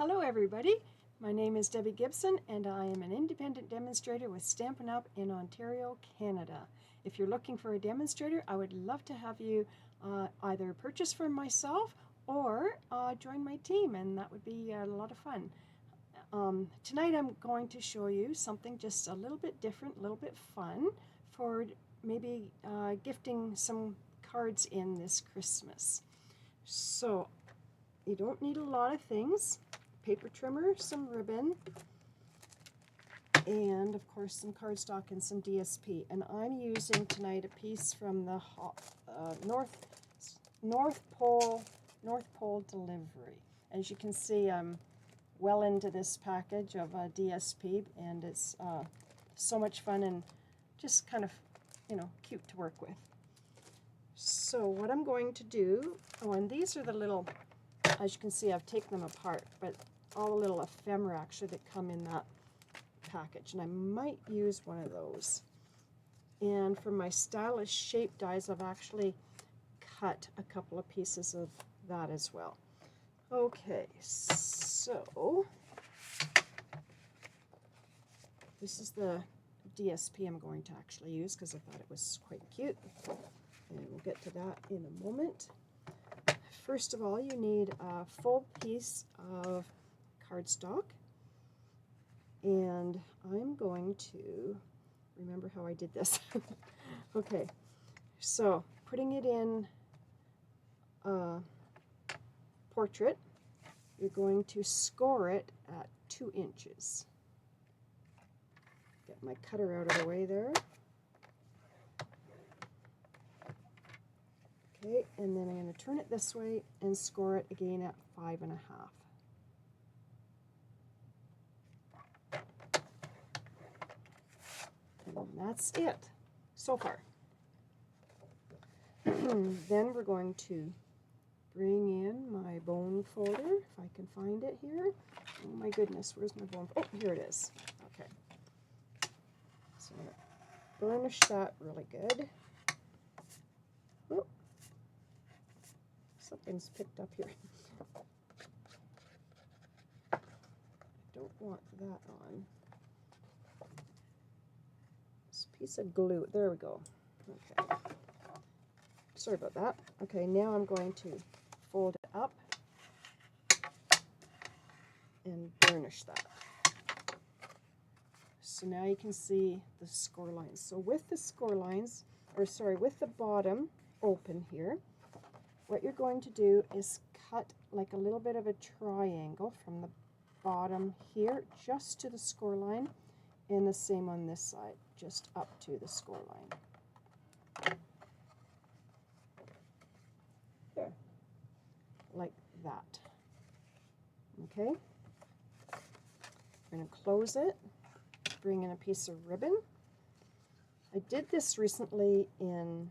Hello everybody, my name is Debbie Gibson and I am an independent demonstrator with Stampin' Up! In Ontario, Canada. If you're looking for a demonstrator, I would love to have you either purchase from myself or join my team, and that would be a lot of fun. Tonight I'm going to show you something just a little bit different, a little bit fun for maybe gifting some cards in this Christmas. So you don't need a lot of things. Paper trimmer, some ribbon, and of course some cardstock and some DSP. And I'm using tonight a piece from the North Pole delivery. As you can see, I'm well into this package of DSP, and it's so much fun and just kind of, cute to work with. So what I'm going to do, and these are the little, as you can see, I've taken them apart, but all the little ephemera actually that come in that package, and I might use one of those. And for my stylish shape dies, I've actually cut a couple of pieces of that as well. Okay, so this is the DSP I'm going to actually use because I thought it was quite cute, and we'll get to that in a moment. First of all, you need a full piece of cardstock, and I'm going to remember how I did this. Okay, so putting it in portrait, you're going to score it at 2 inches. Get my cutter out of the way there. Okay, and then I'm going to turn it this way and score it again at 5.5. And that's it so far. Then we're going to bring in my bone folder, if I can find it here. Oh my goodness, where's my bone? Oh, here it is. Okay. So I'm going to burnish that really good. Oh, something's picked up here. I don't want that on. This piece of glue, there we go. Okay. Sorry about that. Okay, now I'm going to fold it up and burnish that. So now you can see the score lines. So with the score lines, with the bottom open here, what you're going to do is cut like a little bit of a triangle from the bottom here just to the score line, and the same on this side, just up to the score line. There, like that. Okay, we're going to close it, bring in a piece of ribbon. I did this recently in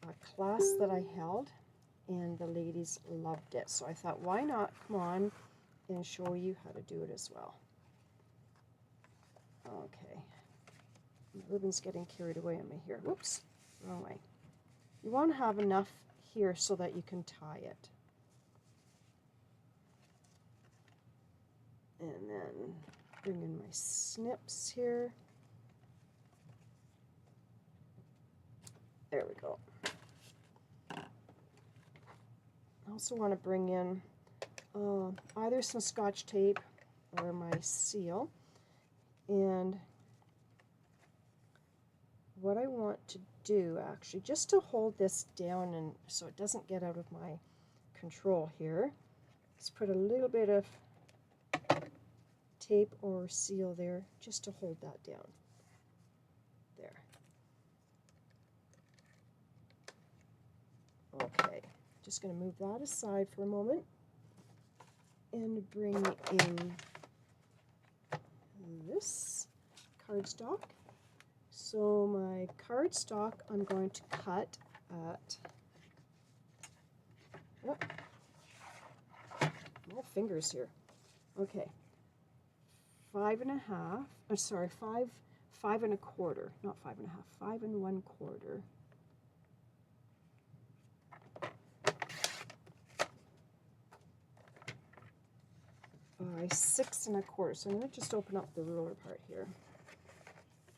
a class that I held, and the ladies loved it. So I thought, why not come on and show you how to do it as well. Okay, the ribbon's getting carried away on me here. Whoops, wrong way. You want to have enough here so that you can tie it. And then bring in my snips here. There we go. I also want to bring in either some Scotch tape or my seal. And what I want to do, actually, just to hold this down and so it doesn't get out of my control here, is put a little bit of tape or seal there just to hold that down. There. Okay, just going to move that aside for a moment and bring in this cardstock. So my cardstock I'm going to cut at, no fingers here. Okay, 5 1/4, not 5 1/2, 5 1/4. by by 6 1/4. So I'm going to just open up the ruler part here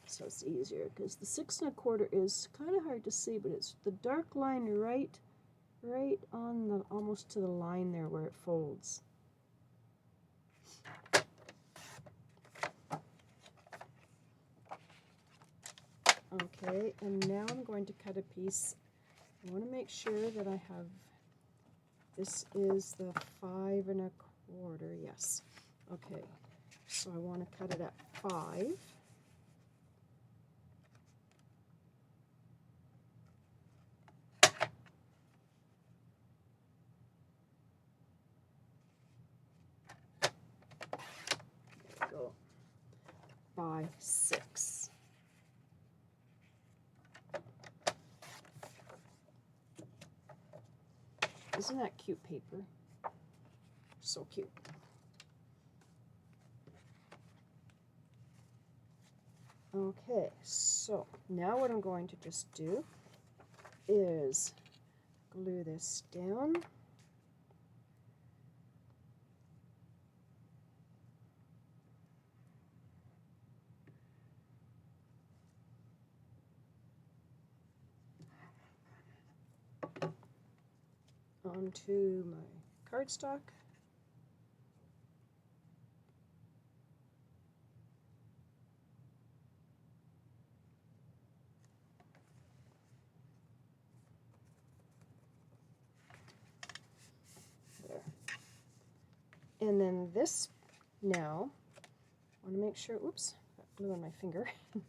so it's easier, because the 6 1/4 is kind of hard to see, but it's the dark line right on the, almost to the line there where it folds. Okay, and now I'm going to cut a piece. I want to make sure that I have, this is the 5 1/4, yes. Okay, so I want to cut it at 5. There we go. By 6. Isn't that cute paper? So cute. Okay, so now what I'm going to just do is glue this down. Onto my cardstock. There. And then this, now, I want to make sure, oops, got glue on my finger. I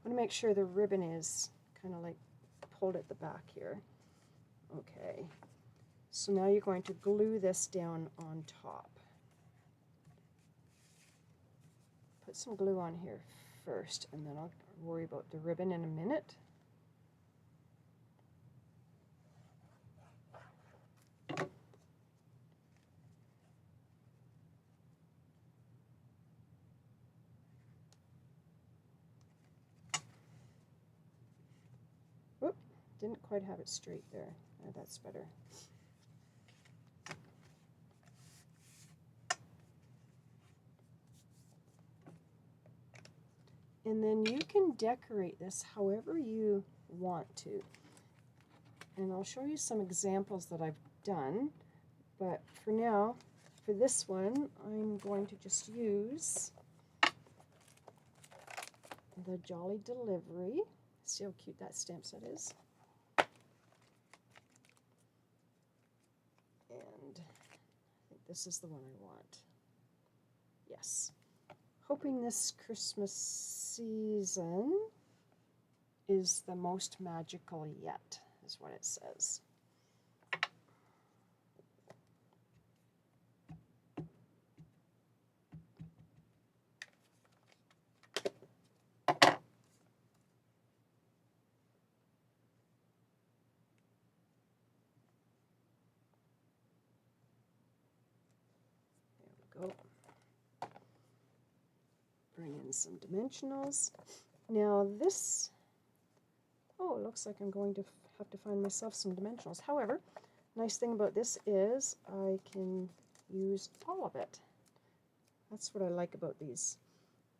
want to make sure the ribbon is kind of like pulled at the back here. Okay, so now you're going to glue this down on top. Put some glue on here first, and then I'll worry about the ribbon in a minute. Whoop, didn't quite have it straight there. Oh, that's better. And then you can decorate this however you want to. And I'll show you some examples that I've done. But for now, for this one, I'm going to just use the Jolly Delivery. See how cute that stamp set is? And I think this is the one I want. Yes. Hoping this Christmas season is the most magical yet, is what it says. There we go. Bring in some dimensionals. Now this, oh, it looks like I'm going to have to find myself some dimensionals. However, nice thing about this is I can use all of it. That's what I like about these.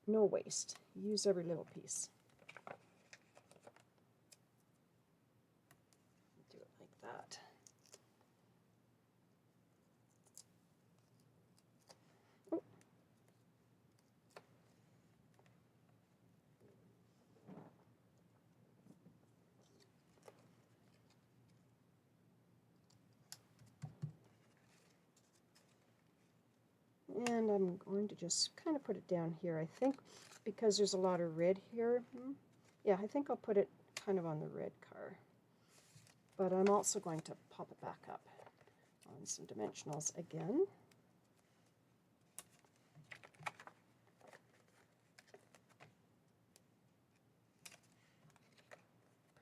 No waste. Use every little piece. Do it like that. Oh. And I'm going to just kind of put it down here, I think, because there's a lot of red here. Yeah, I think I'll put it kind of on the red car. But I'm also going to pop it back up on some dimensionals again.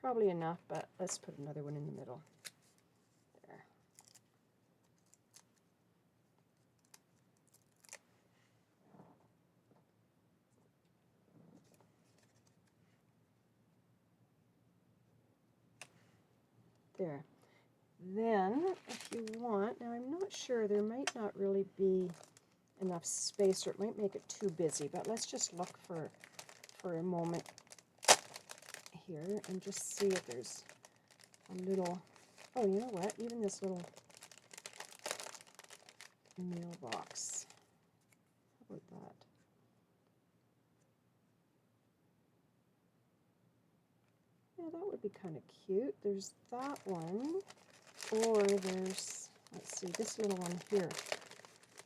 Probably enough, but let's put another one in the middle. There. There. Then, if you want, now I'm not sure, there might not really be enough space, or it might make it too busy. But let's just look for a moment here and just see if there's a little, oh, you know what, even this little mailbox. How about that? Yeah, that would be kind of cute. There's that one, or there's, let's see, this little one here.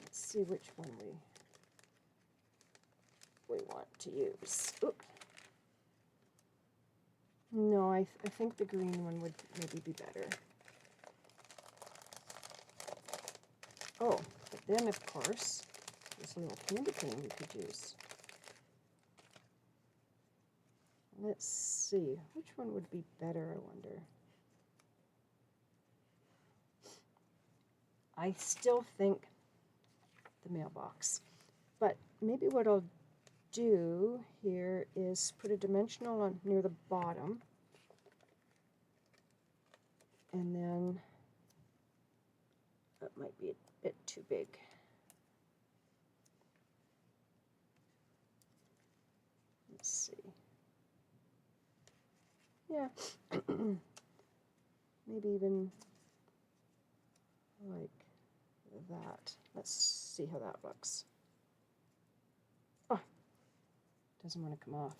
Let's see which one we want to use. Oop. No, I think the green one would maybe be better. Oh, but then of course, there's a little candy cane we could use. Let's see, which one would be better, I wonder. I still think the mailbox, but maybe what I'll do here is put a dimensional on near the bottom, and then that might be a bit too big. Let's see. Yeah, maybe even like that. Let's see how that looks. Oh, doesn't want to come off.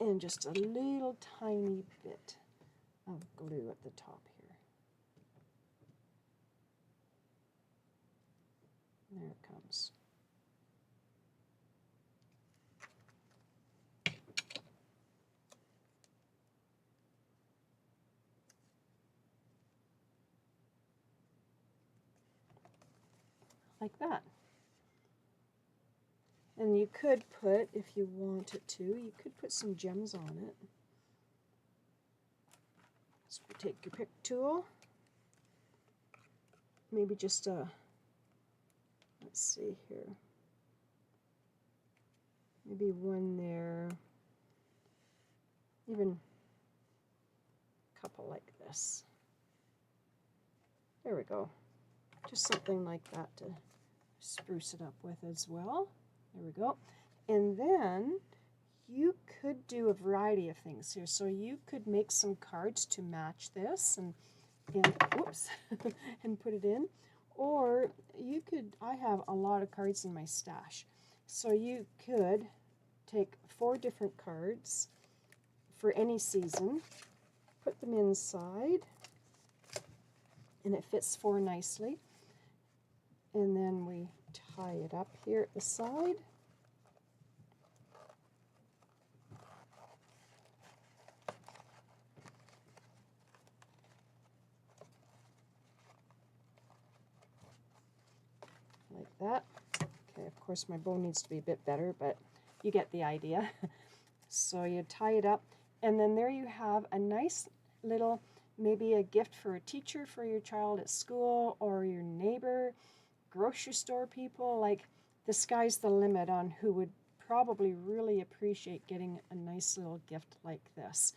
And just a little tiny bit of glue at the top here. There it comes. Like that. And you could put, if you wanted to, you could put some gems on it. So take your pick tool, maybe just a, let's see here, maybe one there, even a couple like this. There we go. Just something like that to spruce it up with as well. There we go. And then you could do a variety of things here. So you could make some cards to match this and whoops, and put it in. Or you could, I have a lot of cards in my stash. So you could take 4 different cards for any season, put them inside, and it fits 4 nicely. And then we tie it up here at the side. Like that. Okay, of course my bow needs to be a bit better, but you get the idea. So you tie it up, and then there you have a nice little, maybe a gift for a teacher for your child at school, or your neighbor, grocery store people. Like, the sky's the limit on who would probably really appreciate getting a nice little gift like this.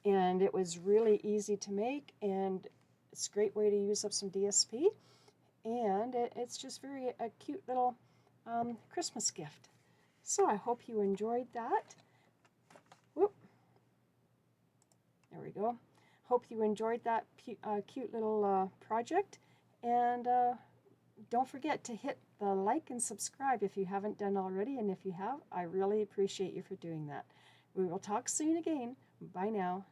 And it was really easy to make, and it's a great way to use up some DSP, and it's just a cute little Christmas gift. So I hope you enjoyed that. Whoop. There we go. Hope you enjoyed that cute little project, and don't forget to hit the like and subscribe if you haven't done already, and if you have, I really appreciate you for doing that. We will talk soon again. Bye now.